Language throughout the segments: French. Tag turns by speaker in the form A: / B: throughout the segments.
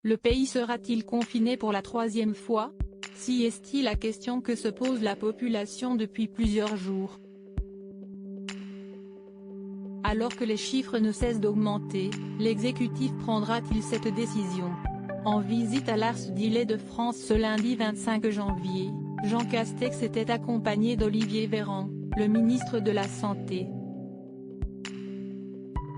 A: Le pays sera-t-il confiné pour la troisième fois? Si est la question que se pose la population depuis plusieurs jours. Alors que les chiffres ne cessent d'augmenter, l'exécutif prendra-t-il cette décision? En visite à l'Ars d'Île-de-France ce lundi 25 janvier, Jean Castex était accompagné d'Olivier Véran, le ministre de la Santé.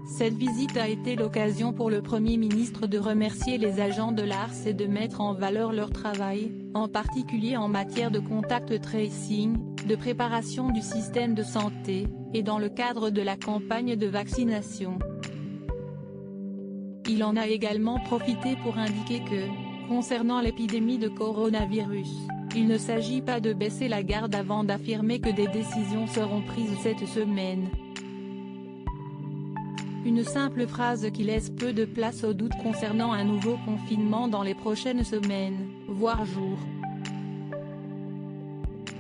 A: Cette visite a été l'occasion pour le Premier ministre de remercier les agents de l'Ars et de mettre en valeur leur travail, en particulier en matière de contact tracing, de préparation du système de santé, et dans le cadre de la campagne de vaccination. Il en a également profité pour indiquer que, concernant l'épidémie de coronavirus, il ne s'agit pas de baisser la garde avant d'affirmer que des décisions seront prises cette semaine. Une simple phrase qui laisse peu de place au doute concernant un nouveau confinement dans les prochaines semaines, voire jours.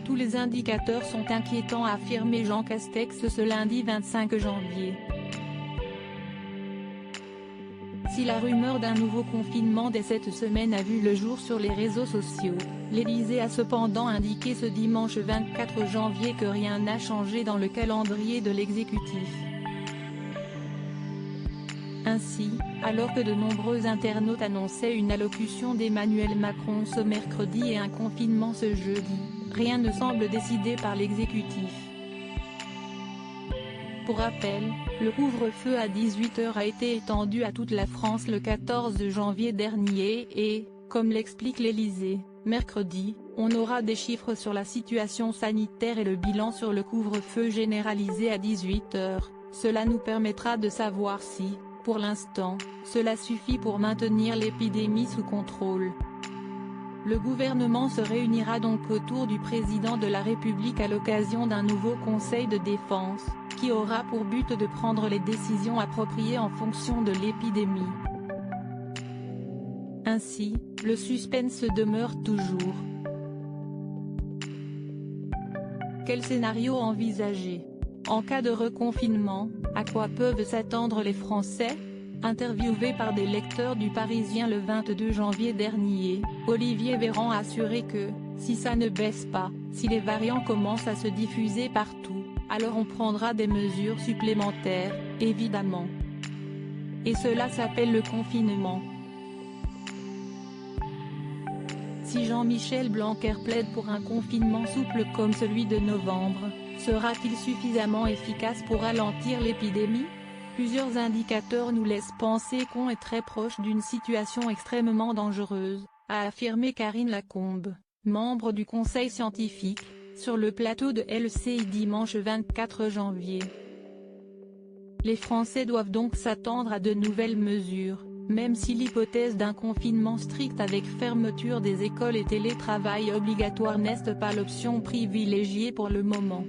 A: Tous les indicateurs sont inquiétants, a affirmé Jean Castex ce lundi 25 janvier. Si la rumeur d'un nouveau confinement dès cette semaine a vu le jour sur les réseaux sociaux, l'Élysée a cependant indiqué ce dimanche 24 janvier que rien n'a changé dans le calendrier de l'exécutif. Ainsi, alors que de nombreux internautes annonçaient une allocution d'Emmanuel Macron ce mercredi et un confinement ce jeudi, rien ne semble décidé par l'exécutif. Pour rappel, le couvre-feu à 18 h a été étendu à toute la France le 14 janvier dernier et, comme l'explique l'Élysée, mercredi, on aura des chiffres sur la situation sanitaire et le bilan sur le couvre-feu généralisé à 18 h, cela nous permettra de savoir si, pour l'instant, cela suffit pour maintenir l'épidémie sous contrôle. Le gouvernement se réunira donc autour du président de la République à l'occasion d'un nouveau conseil de défense, qui aura pour but de prendre les décisions appropriées en fonction de l'épidémie. Ainsi, le suspense demeure toujours. Quel scénario envisager? En cas de reconfinement, à quoi peuvent s'attendre les Français? Interviewé par des lecteurs du Parisien le 22 janvier dernier, Olivier Véran a assuré que, si ça ne baisse pas, si les variants commencent à se diffuser partout, alors on prendra des mesures supplémentaires, évidemment. Et cela s'appelle le confinement. Si Jean-Michel Blanquer plaide pour un confinement souple comme celui de novembre, sera-t-il suffisamment efficace pour ralentir l'épidémie? Plusieurs indicateurs nous laissent penser qu'on est très proche d'une situation extrêmement dangereuse, a affirmé Karine Lacombe, membre du conseil scientifique, sur le plateau de LCI dimanche 24 janvier. Les Français doivent donc s'attendre à de nouvelles mesures, même si l'hypothèse d'un confinement strict avec fermeture des écoles et télétravail obligatoire n'est pas l'option privilégiée pour le moment.